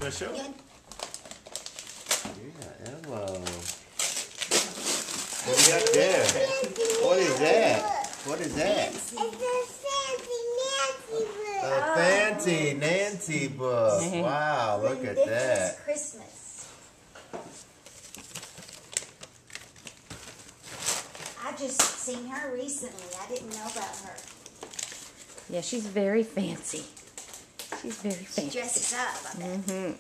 Wanna show? Yeah. Yeah, Elmo. What do you got there? What is that? What is that? Fancy. A fancy Nancy book. Wow, look at that. Christmas. I just seen her recently. I didn't know about her. Yeah, she's very fancy. She's very She fancy. dresses up, I bet.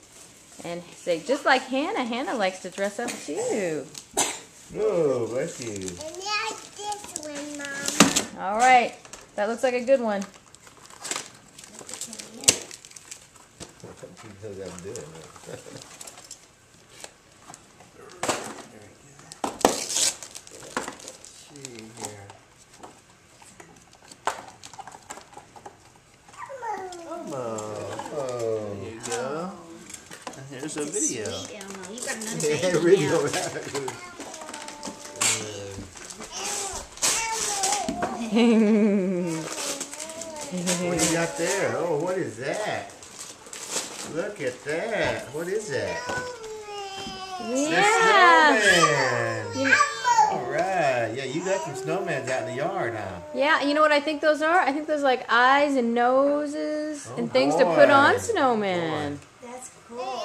And say, just like Hannah, Hannah likes to dress up too. Oh, bless you. And that's this one, Mom. All right, that looks like a good one. He knows how to do it. See here. Come on. Oh, there you go. And here's a video. Sweet Elmo. You got another Yeah, baby video. now. What do you got there? Oh, what is that? Look at that. What is that? Yeah. Snowman. All right. Yeah, you got some snowmans out in the yard, huh? Yeah, you know what I think those are? I think those like eyes and noses Oh, and things to put on boy. snowmen. That's cool.